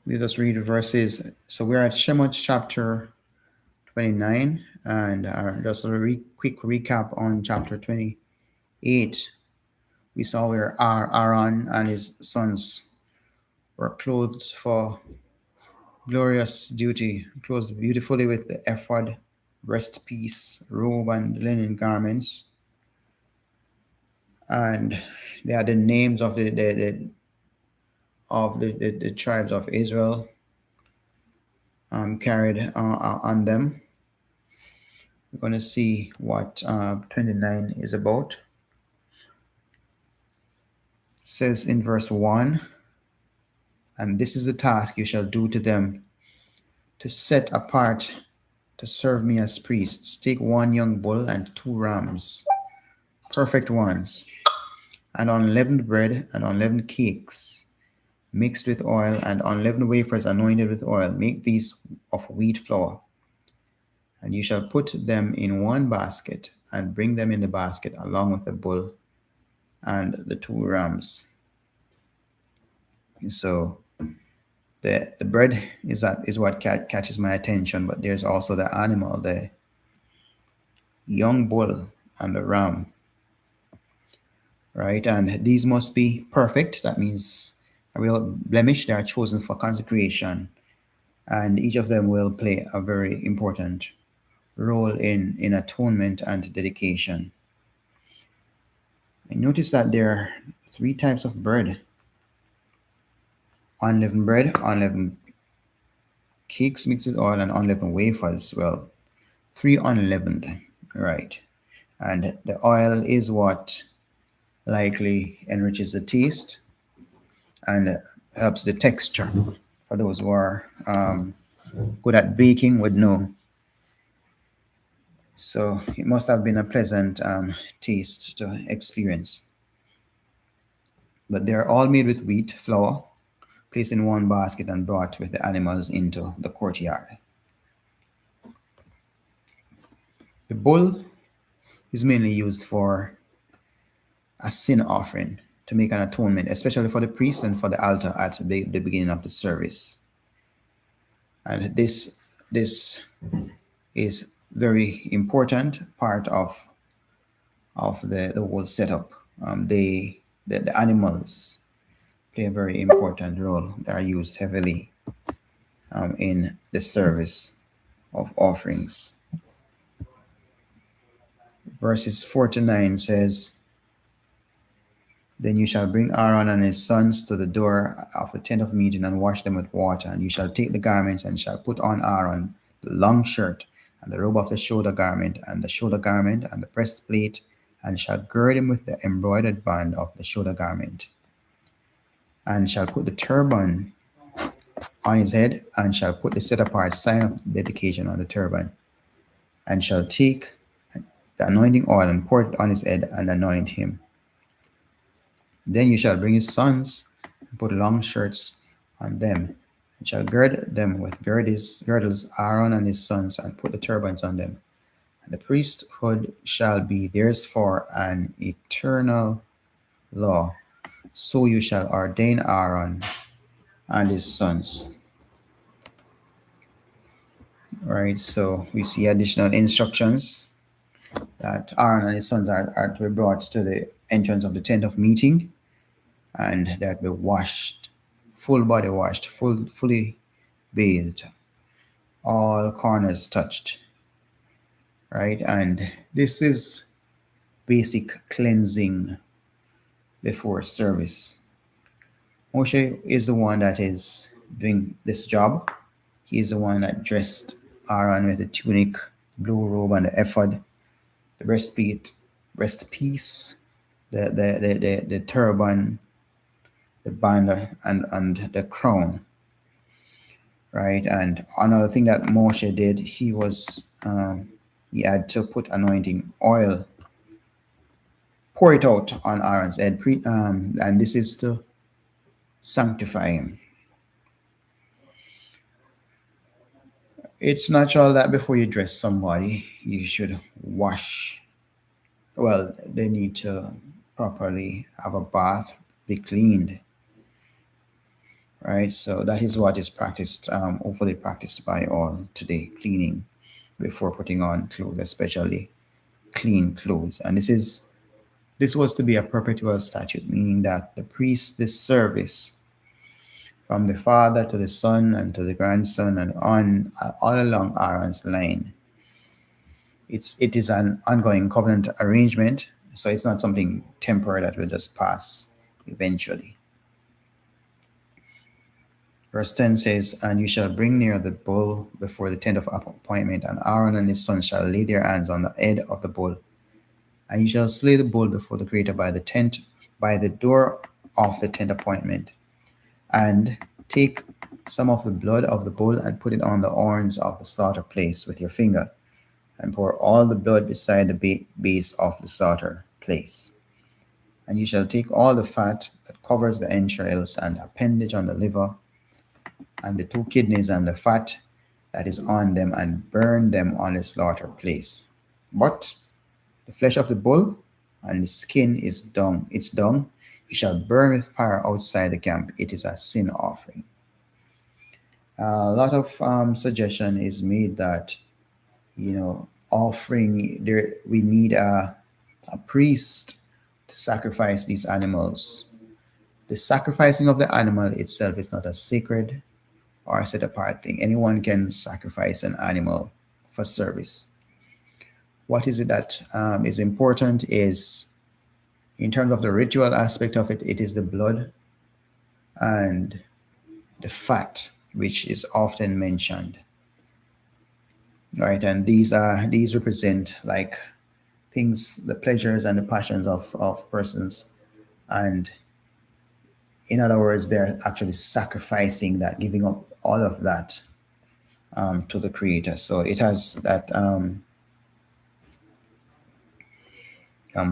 We just read the verses. So we're at Shemot chapter 29, and just a quick recap on chapter 28. We saw where Aaron and his sons were clothed for glorious duty, clothed beautifully with the ephod, breastpiece, robe, and linen garments. And they had the names of the tribes of Israel carried on them. We're going to see what 29 is about. It says in verse 1, and this is the task you shall do to them, to set apart to serve me as priests. Take one young bull and 2 rams, perfect ones, and unleavened bread and unleavened cakes mixed with oil, and unleavened wafers anointed with oil. Make these of wheat flour. And you shall put them in one basket, and bring them in the basket along with the bull and the 2 rams. So the bread is what catches my attention, but there's also the animal, the young bull and the ram, right? And these must be perfect. That means without blemish. They are chosen for consecration, and each of them will play a very important role in atonement and dedication. And notice that there are 3 types of bread: unleavened bread, unleavened cakes mixed with oil, and unleavened wafers. Well, 3 unleavened, right? And the oil is what likely enriches the taste and helps the texture. For those who are good at baking would know. So it must have been a pleasant taste to experience. But they're all made with wheat flour, placed in one basket and brought with the animals into the courtyard. The bull is mainly used for a sin offering to make an atonement, especially for the priest and for the altar at the beginning of the service. And this is very important part of the whole setup. The animals play a very important role. They are used heavily in the service of offerings. Verses 4 to 9 says, Then you shall bring Aaron and his sons to the door of the tent of meeting and wash them with water. And you shall take the garments and shall put on Aaron the long shirt and the robe of the shoulder garment and the shoulder garment and the breastplate, and shall gird him with the embroidered band of the shoulder garment. And shall put the turban on his head, and shall put the set apart sign of dedication on the turban, and shall take the anointing oil and pour it on his head and anoint him. Then you shall bring his sons and put long shirts on them, and shall gird them with girdles, Aaron and his sons, and put the turbans on them. And the priesthood shall be theirs for an eternal law. So you shall ordain Aaron and his sons. All right, so we see additional instructions that Aaron and his sons are to be brought to the entrance of the tent of meeting, and that be washed, full body washed, fully bathed, all corners touched, right? And this is basic cleansing before service. Moshe is the one that is doing this job. He is the one that dressed Aaron with the tunic, blue robe, and the ephod, the breastpiece, the turban, the band, and the crown, right? And another thing that Moshe did, he had to put anointing oil, pour it out on Aaron's head, and this is to sanctify him. It's natural that before you dress somebody, you should wash. Well, they need to properly have a bath, be cleaned. right? So that is what is practiced, hopefully practiced by all today, cleaning before putting on clothes, especially clean clothes. And this was to be a perpetual statute, meaning that the priest, this service from the father to the son and to the grandson and on all along Aaron's line, it is an ongoing covenant arrangement. So it's not something temporary that will just pass eventually. Verse 10 says, "And you shall bring near the bull before the tent of appointment, and Aaron and his sons shall lay their hands on the head of the bull. And you shall slay the bull before the Creator by the tent, by the door of the tent appointment. And take some of the blood of the bull and put it on the horns of the slaughter place with your finger, and pour all the blood beside the base of the slaughter place. And you shall take all the fat that covers the entrails and the appendage on the liver, and the two kidneys and the fat that is on them, and burn them on the slaughter place. But the flesh of the bull and the skin is dung, its dung, you shall burn with fire outside the camp. It is a sin offering." A lot of suggestion is made that offering there we need a priest to sacrifice these animals. The sacrificing of the animal itself is not a sacred or a set apart thing. Anyone can sacrifice an animal for service. What is it that is important is, in terms of the ritual aspect of it, it is the blood and the fat which is often mentioned, right? And these represent like things, the pleasures and the passions of persons, and in other words, they're actually sacrificing that, giving up all of that to the Creator. So it has that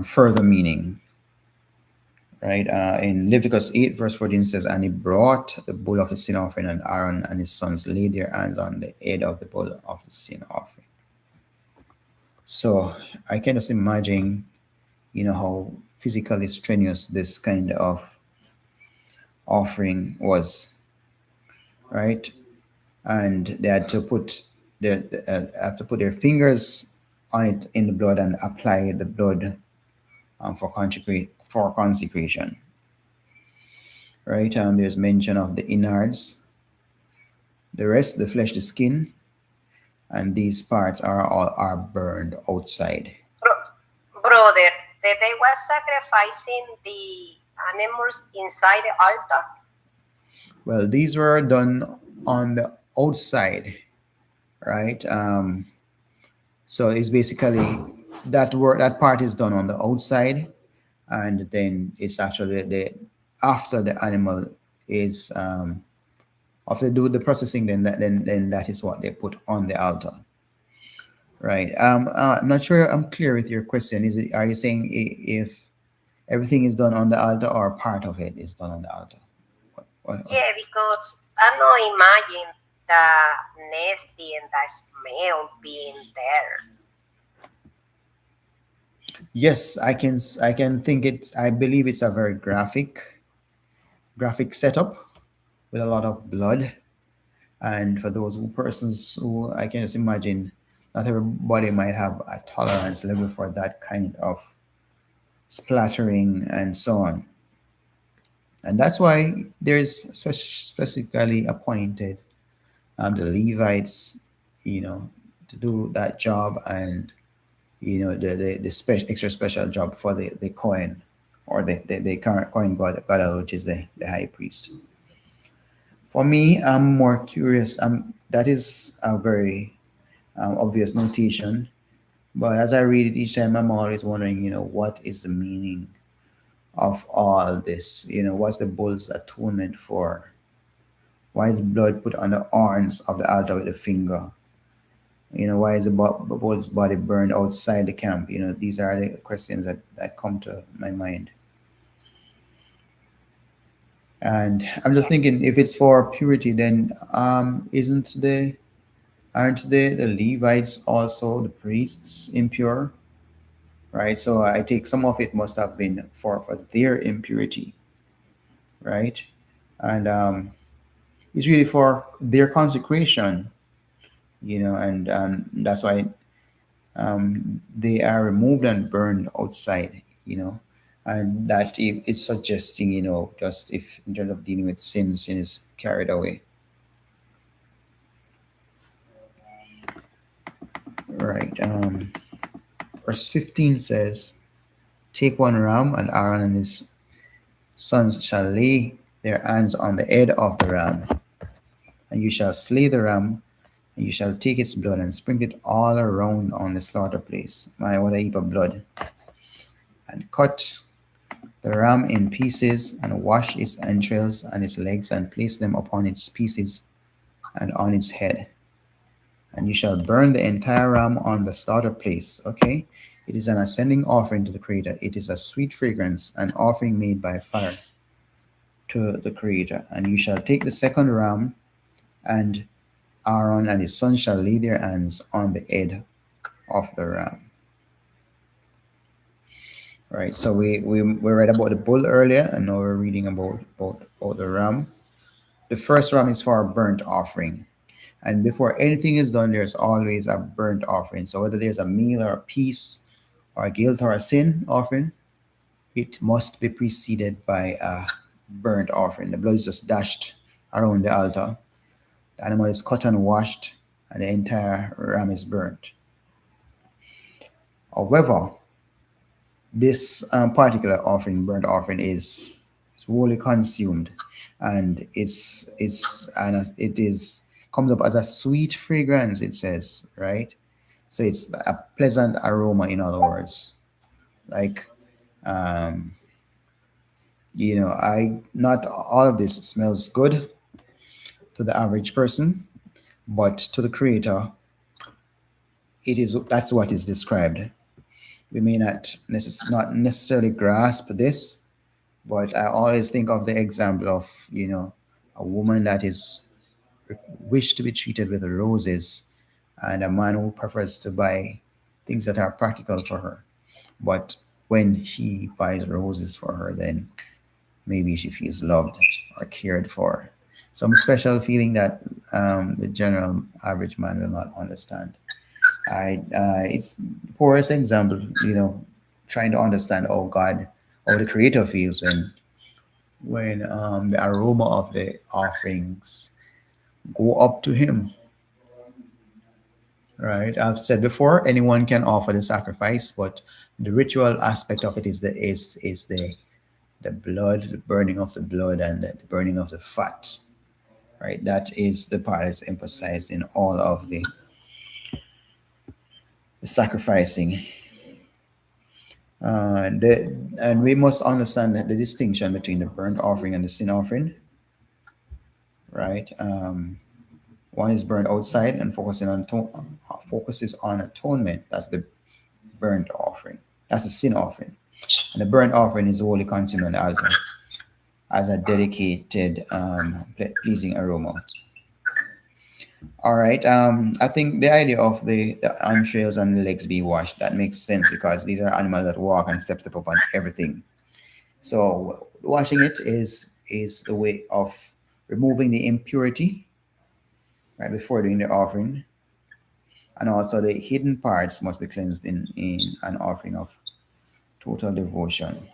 further meaning, right? In Leviticus 8, verse 14 says, "And he brought the bull of the sin offering, and Aaron and his sons laid their hands on the head of the bull of the sin offering." So I can just imagine, how physically strenuous this kind of offering was, right? And they had to put their fingers on it in the blood and apply the blood for consecration, right? There's mention of the innards, the rest, the flesh, the skin, and these parts are burned outside. Brother, they were sacrificing the animals inside the altar. Well, these were done on the outside, right? So it's basically that part is done on the outside, and then it's actually after the animal is after they do the processing, then that is what they put on the altar, right? I'm not sure I'm clear with your question. Are you saying if everything is done on the altar, or part of it is done on the altar? Yeah, because I don't imagine the nasty and the smell being there. Yes, I can think it. I believe it's a very graphic setup with a lot of blood, and for those persons who, I can just imagine, not everybody might have a tolerance level for that kind of splattering and so on. And that's why there's specifically appointed the Levites, to do that job, and the extra special job for the Cohen, or the current Cohen God, which is the high priest. For me, I'm more curious. That is a very obvious notation, but as I read it each time, I'm always wondering, what is the meaning of all this? What's the bull's atonement for? Why is blood put on the horns of the altar with the finger? Why is the bull's body burned outside the camp? These are the questions that come to my mind. And I'm just thinking, if it's for purity, then aren't the Levites also, the priests, impure? Right? So I take some of it must have been for their impurity, right? And It's really for their consecration, and that's why they are removed and burned outside, and that it's suggesting, just if in terms of dealing with sin is carried away. Right. Verse 15 says, take one ram, and Aaron and his sons shall lay their hands on the head of the ram, and you shall slay the ram, and you shall take its blood and sprinkle it all around on the slaughter place. My, what a heap of blood. And cut the ram in pieces, and wash its entrails and its legs, and place them upon its pieces and on its head. And you shall burn the entire ram on the slaughter place. Okay? It is an ascending offering to the Creator. It is a sweet fragrance, an offering made by fire to the Creator. And you shall take the second ram, and Aaron and his sons shall lay their hands on the head of the ram. Right. So we read about the bull earlier, and now we're reading about the ram. The first ram is for a burnt offering. And before anything is done, there's always a burnt offering. So whether there's a meal or a peace or a guilt or a sin offering, it must be preceded by a burnt offering. The blood is just dashed around the altar. The animal is cut and washed, and the entire ram is burnt. However, this particular offering, burnt offering, is wholly consumed, and it is comes up as a sweet fragrance. It says, right? So it's a pleasant aroma. In other words, like I not all of this smells good to the average person, but to the Creator, that's what is described. We may not necessarily grasp this, but I always think of the example of a woman that is wished to be treated with roses, and a man who prefers to buy things that are practical for her. But when he buys roses for her, then maybe she feels loved or cared for. Some special feeling that the general average man will not understand. It's the poorest example, trying to understand how the Creator feels when the aroma of the offerings go up to Him. Right? I've said before, anyone can offer the sacrifice, but the ritual aspect of it is the blood, the burning of the blood, and the burning of the fat. Right? That is the part that's emphasized in all of the sacrificing. And we must understand the distinction between the burnt offering and the sin offering, right? One is burned outside and focuses on atonement. That's the burnt offering. That's the sin offering. And the burnt offering is wholly consumed on the altar as a dedicated, pleasing aroma. All right. I think the idea of the entrails and the legs being washed, that makes sense because these are animals that walk and step up on everything. So washing it is the way of removing the impurity right before doing the offering, and also the hidden parts must be cleansed in an offering of total devotion.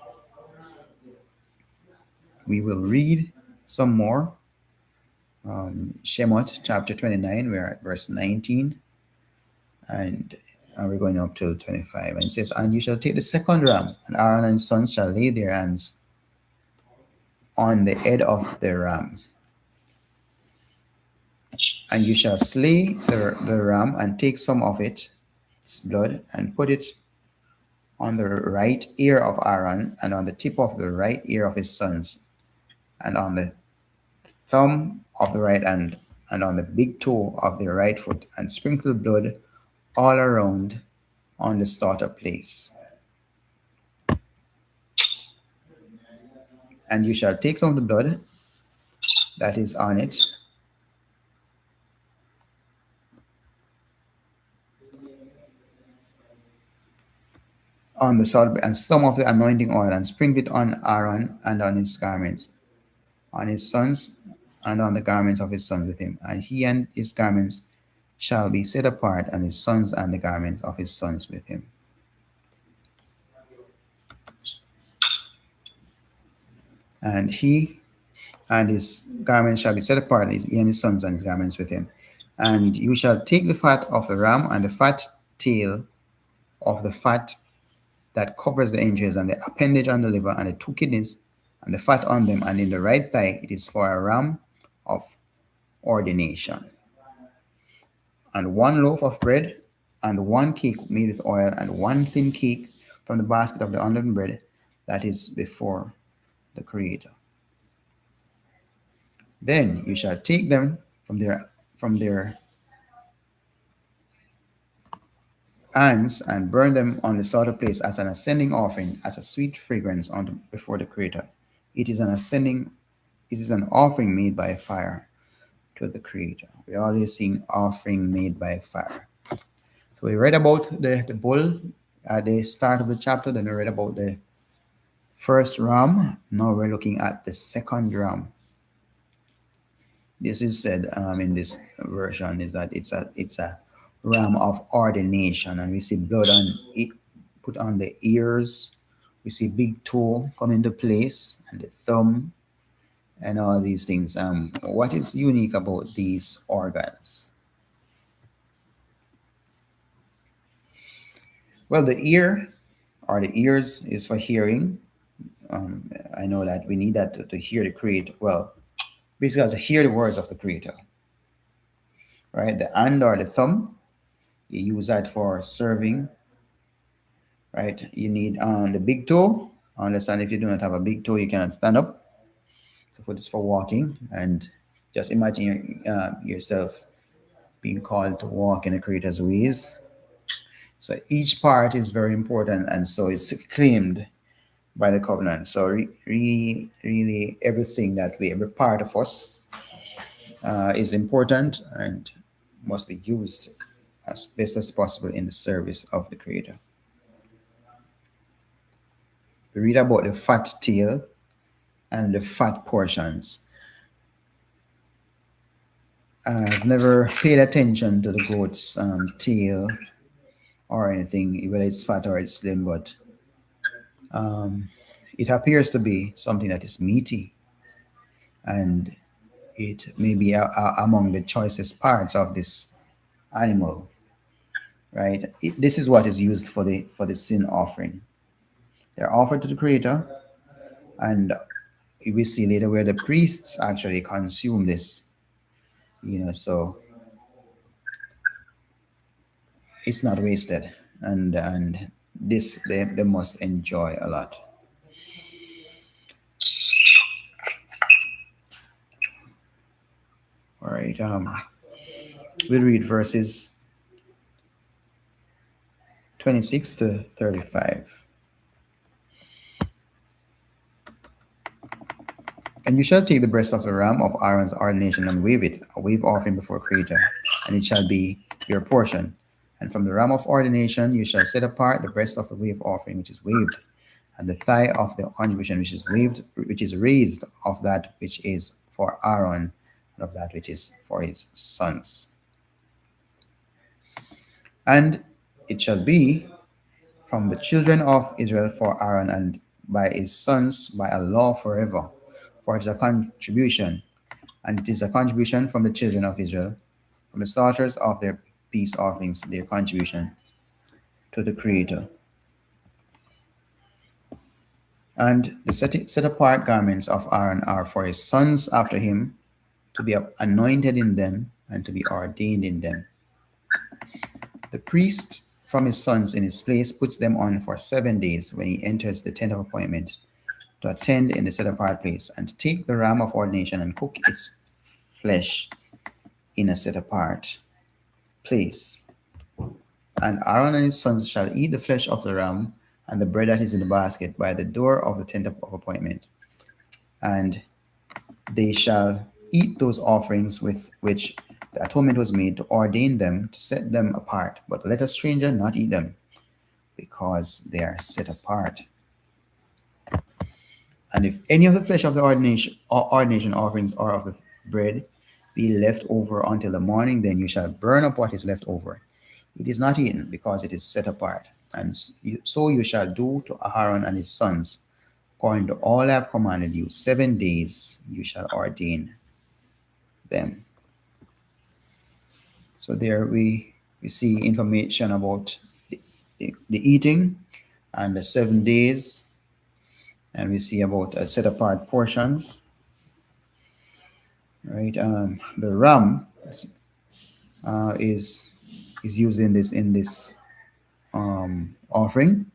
We will read some more. Shemot chapter 29, we're at verse 19, and we're going up till 25. And it says, and you shall take the second ram, and Aaron and his sons shall lay their hands on the head of the ram. And you shall slay the ram, and take some of its blood, and put it on the right ear of Aaron, and on the tip of the right ear of his sons, and on the thumb of the right hand, and on the big toe of the right foot, and sprinkle blood all around on the slaughter place. And you shall take some of the blood that is on it, on the salt, and some of the anointing oil, and sprinkle it on Aaron and on his garments, on his sons and on the garments of his sons with him. And he and his garments shall be set apart, and his sons and the garment of his sons with him. And he and his garments shall be set apart, he and his sons and his garments with him. And you shall take the fat of the ram and the fat tail of the fat that covers the entrails and the appendage on the liver and the two kidneys and the fat on them, and in the right thigh it is for a ram of ordination. And one loaf of bread, and one cake made with oil, and one thin cake from the basket of the unleavened bread that is before the Creator. Then you shall take them from their hands and burn them on the slaughter place as an ascending offering, as a sweet fragrance before the Creator. It is an offering made by fire to the Creator. We're always seeing offering made by fire. So we read about the bull at the start of the chapter, then we read about the first ram. Now we're looking at the second ram. This is said in this version is that it's a ram of ordination, and we see blood on it put on the ears. We see big toe come into place, and the thumb, and all these things. What is unique about these organs? Well, the ear or the ears is for hearing. I know that we need that to hear the Creator. Well, basically to hear the words of the Creator. Right? The hand or the thumb, you use that for serving. Right? You need the big toe. Understand, if you do not have a big toe, you cannot stand up. So for this, for walking, and just imagine yourself being called to walk in the Creator's ways. So each part is very important, and so it's claimed by the covenant. So really everything that every part of us is important and must be used as best as possible in the service of the Creator. We read about the fat tail and the fat portions. I've never paid attention to the goat's tail or anything, whether it's fat or it's slim, but it appears to be something that is meaty, and it may be among the choicest parts of this animal, right? This is what is used for the sin offering. They're offered to the Creator, and we see later where the priests actually consume this, so it's not wasted, and this they must enjoy a lot. All right, we'll read verses 26 to 35. And you shall take the breast of the ram of Aaron's ordination and wave it, a wave offering before Creator, and it shall be your portion. And from the ram of ordination you shall set apart the breast of the wave offering which is waved, and the thigh of the contribution which is waved, which is raised, of that which is for Aaron, and of that which is for his sons. And it shall be from the children of Israel for Aaron and by his sons by a law forever, for it is a contribution, and it is a contribution from the children of Israel, from the slaughters of their peace offerings, their contribution to the Creator. And the set apart garments of Aaron are for his sons after him, to be anointed in them and to be ordained in them. The priest from his sons in his place puts them on for 7 days when he enters the tent of appointment, to attend in the set apart place, and to take the ram of ordination and cook its flesh in a set apart place. And Aaron and his sons shall eat the flesh of the ram and the bread that is in the basket by the door of the tent of appointment. And they shall eat those offerings with which the atonement was made, to ordain them, to set them apart. But let a stranger not eat them, because they are set apart. And if any of the flesh of the ordination offerings or of the bread be left over until the morning, then you shall burn up what is left over. It is not eaten, because it is set apart. And so you shall do to Aharon and his sons, according to all I have commanded you. 7 days you shall ordain them. So there we see information about the eating and the 7 days, and we see about set apart portions. Right, the ram is used in this offering.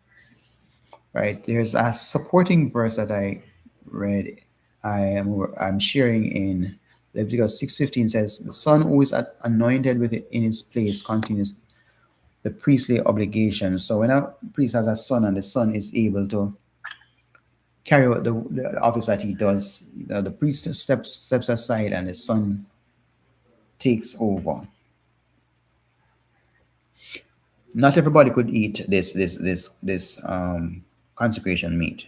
Right, there's a supporting verse that I read. I'm sharing in Leviticus 6:15 says, "The son who is anointed with it in his place continues the priestly obligation." So when a priest has a son and the son is able to carry out the office that he does, the priest steps aside and the son takes over. Not everybody could eat this consecration meat.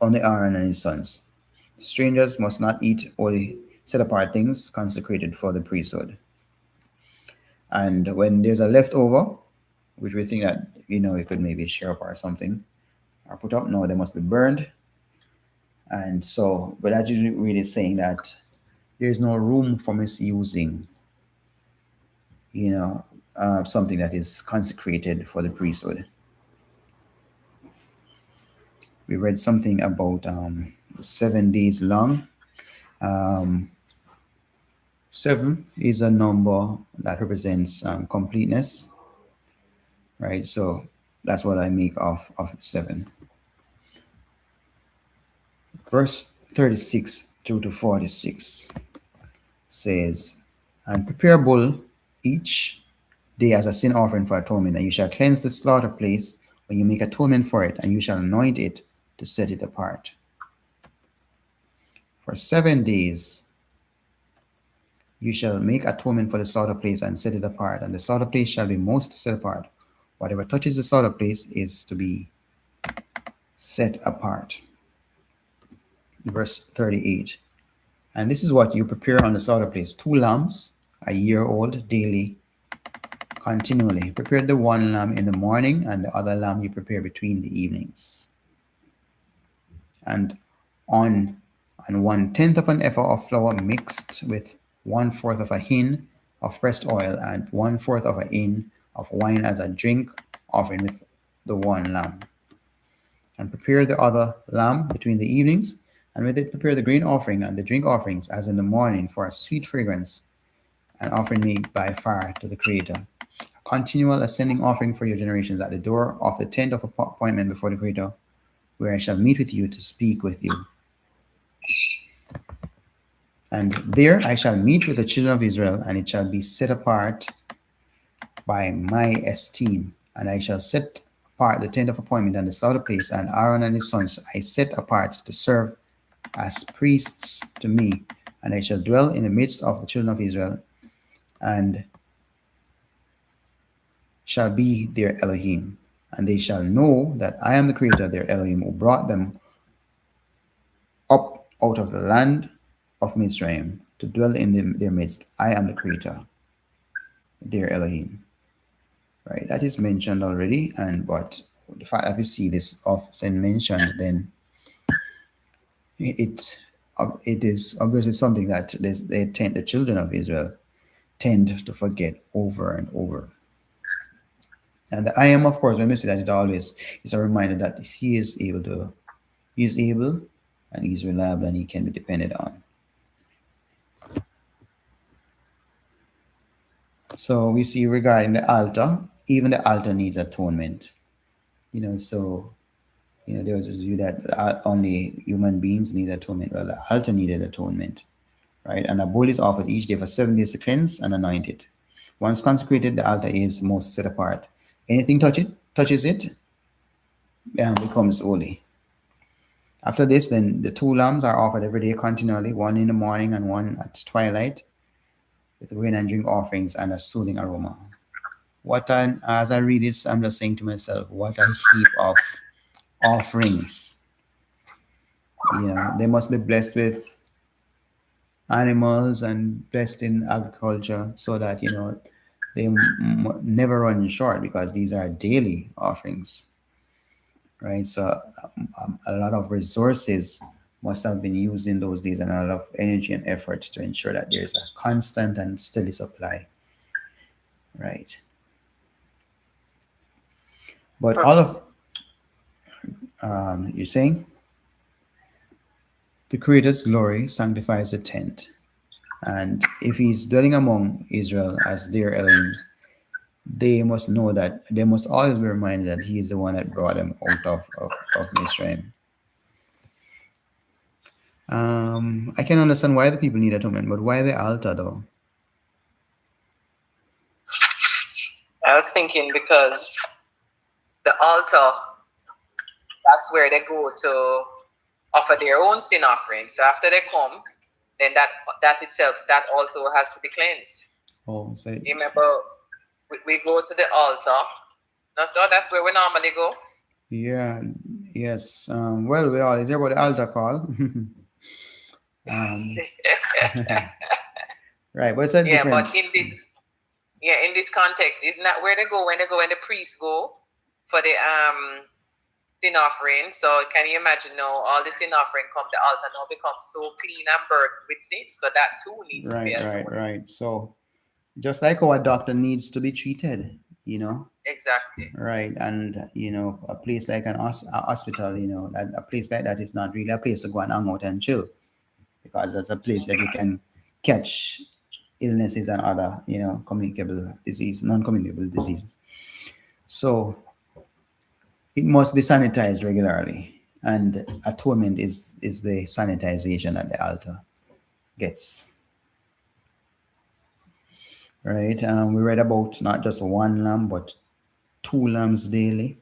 Only Aaron and his sons. Strangers must not eat only set apart things consecrated for the priesthood. And when there's a leftover, which we think that it could maybe share up or something, or put up, no, they must be burned. And so, but that is really saying that there's no room for misusing, something that is consecrated for the priesthood. We read something about 7 days long. 7 is a number that represents completeness, right? So that's what I make of 7. Verse 36 through to 46 says, "And prepare a bull each day as a sin offering for atonement, and you shall cleanse the slaughter place when you make atonement for it, and you shall anoint it to set it apart. For 7 days you shall make atonement for the slaughter place and set it apart, and the slaughter place shall be most set apart. Whatever touches the slaughter place is to be set apart." Verse 38. "And this is what you prepare on the slaughter place: 2 lambs, a year old, daily, continually. Prepare the one lamb in the morning, and the other lamb you prepare between the evenings. And on 1/10 of an ephah of flour mixed with 1/4 of a hin of pressed oil, and 1/4 of a hin of wine as a drink offering with the one lamb. And prepare the other lamb between the evenings, and with it prepare the grain offering and the drink offerings as in the morning, for a sweet fragrance, an offering made by fire to the Creator. A continual ascending offering for your generations at the door of the tent of appointment before the Creator, where I shall meet with you to speak with you. And there I shall meet with the children of Israel, and it shall be set apart by my esteem. And I shall set apart the tent of appointment and the slaughter place, and Aaron and his sons I set apart to serve as priests to me. And I shall dwell in the midst of the children of Israel, and shall be their Elohim. And they shall know that I am the Creator, their Elohim, who brought them up out of the land of Mizraim to dwell in their midst. I am the Creator, their Elohim." Right, that is mentioned already, but the fact that we see this often mentioned, then it is obviously something that the children of Israel tend to forget over and over. And the I am, of course, when we say that, it always is a reminder that he is able, and he's reliable, and he can be depended on. So we see regarding the altar, even the altar needs atonement. So there was this view that only human beings need atonement. Well, the altar needed atonement, right? And a bull is offered each day for 7 days to cleanse and anoint it. Once consecrated, the altar is most set apart. Anything touches it, becomes holy. After this, then the 2 lambs are offered every day continually, one in the morning and one at twilight, with grain and drink offerings and a soothing aroma. As I read this, I'm just saying to myself, what a heap of offerings. They must be blessed with animals and blessed in agriculture, so that they never run short, because these are daily offerings, right? So a lot of resources must have been used in those days, and a lot of energy and effort to ensure that there's a constant and steady supply, right? But all of you're saying the Creator's glory sanctifies the tent, and if He's dwelling among Israel as their Elohim, they must know that they must always be reminded that He is the one that brought them out of Mitzrayim. I can understand why the people need atonement, but why the altar though? I was thinking because the altar, that's where they go to offer their own sin offering. So after they come, then that itself, that also has to be cleansed. Oh, so Remember, we go to the altar. That's where we normally go. yeah, yes. Well, we all is there about the altar call. Right, but it's a Yeah, different. but in this context, isn't that where they go when the priests go for the sin offering? So can you imagine now all the sin offering come the altar now becomes so clean and burdened with sin? So that too needs to be atoned. Right. So just like our doctor needs to be treated, Exactly. right? And a place like a hospital, that a place like that is not really a place to go and hang out and chill, because that's a place that you can catch illnesses and other, non-communicable diseases. So it must be sanitized regularly, and atonement is the sanitization that the altar gets. Right? We read about not just one lamb, but two lambs daily.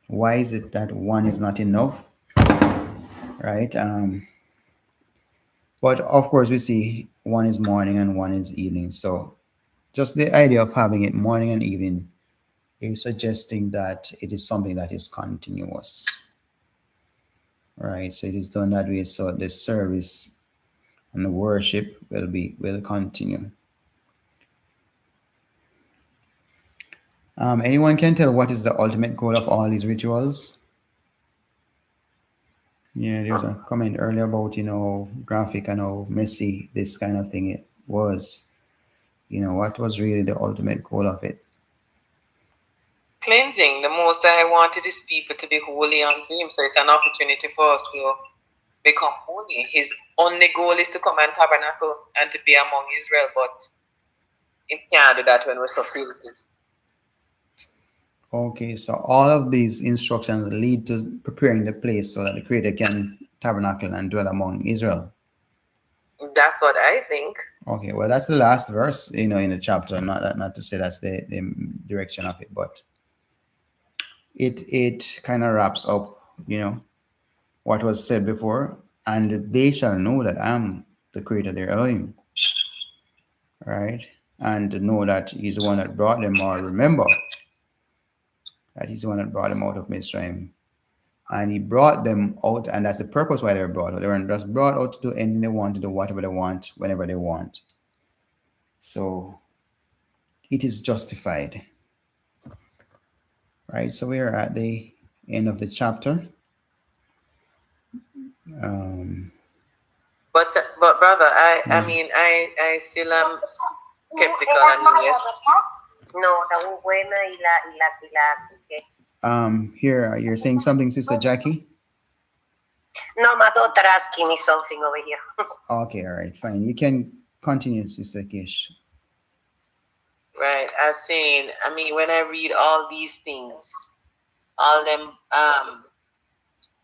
Why is it that one is not enough? Right? But of course, we see one is morning and one is evening. So just the idea of having it morning and evening is suggesting that it is something that is continuous. Right? So it is done that way. So the service and the worship will continue. Anyone can tell what is the ultimate goal of all these rituals? Yeah, there was a comment earlier about graphic and how messy this kind of thing it was. What was really the ultimate goal of it? Cleansing. The most I wanted his people to be holy unto him. So it's an opportunity for us to become holy. His only goal is to come and tabernacle and to be among Israel, but he can't do that when we're so filthy. Okay, so all of these instructions lead to preparing the place so that the Creator can tabernacle and dwell among Israel. That's what I think. Okay, well, that's the last verse, in the chapter. Not to say that's the direction of it, but it kind of wraps up, what was said before, and they shall know that I'm the Creator, their Elohim, right? And know that He's the one that brought them, or remember that He's the one that brought them out of Mitzrayim. And He brought them out, and that's the purpose why they were brought out. They weren't just brought out to do anything they want, to do whatever they want, whenever they want. So it is justified. Right, so we are at the end of the chapter. But brother, I mean I still am skeptical. I mean, yes. No, está muy buena y la Here you're saying something, Sister Jackie? No, my daughter asking me something over here. Okay, all right, fine. You can continue, Sister Kish. Right, I was saying, I mean, when I read all these things, all them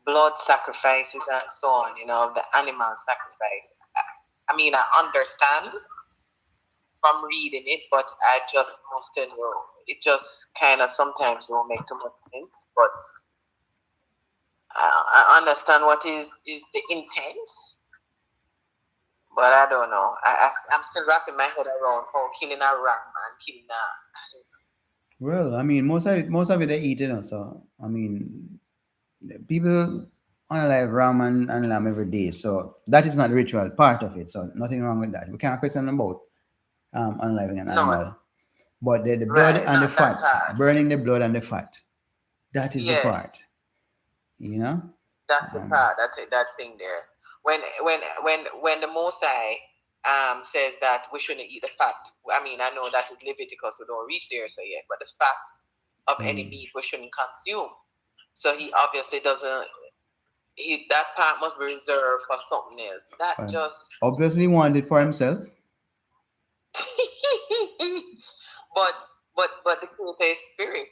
blood sacrifices and so on, the animal sacrifice, I mean, I understand from reading it, but I just must tell you, it just kind of sometimes don't make too much sense, but I understand what is the intent, but I don't know. I'm still wrapping my head around how killing a ram and killing a... Well, I mean, most of it they eat, so I mean, people unalive ram and lamb every day. So that is not the ritual part of it. So nothing wrong with that. We can't question about unaliving an No, animal. But the blood right, and the not that fat, part. burning the blood and the fat, that is the Yes, part. You know? that's the part. That's it. That thing there. When the Mosai says that we shouldn't eat the fat. I mean, I know that is Leviticus. We don't reach there so yet, but the fat of any meat we shouldn't consume. So he obviously doesn't. That part must be reserved for something else. That just obviously wanted it for himself. but the truth is spirit.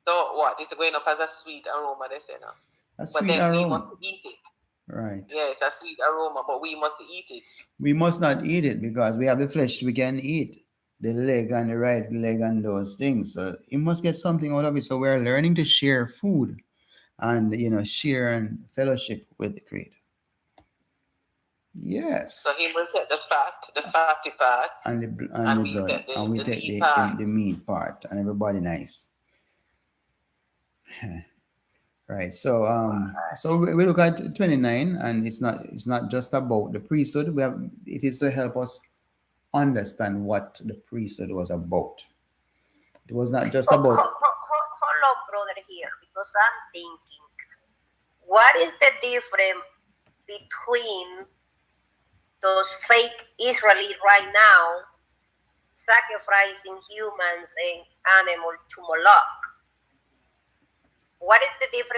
So what? It's going up as a sweet aroma, they say now. A But sweet then we aroma. must eat it. Right. Yeah, it's a sweet aroma, but we must eat it. We must not eat it because we have the flesh we can eat. The leg and the right leg and those things. So you must get something out of it. So we're learning to share food and share and fellowship with the Creator. Yes. So he will take the fat, the fatty part, and the and we blood, take and we the take meat part. the meat part, and everybody nice. Right. So so we look at 29, and it's not just about the priesthood. It is to help us understand what the priesthood was about. It was not just about. Hold on, brother, here, because I'm thinking, what is the difference between those fake Israelites right now sacrificing humans and animals to Moloch? What is the difference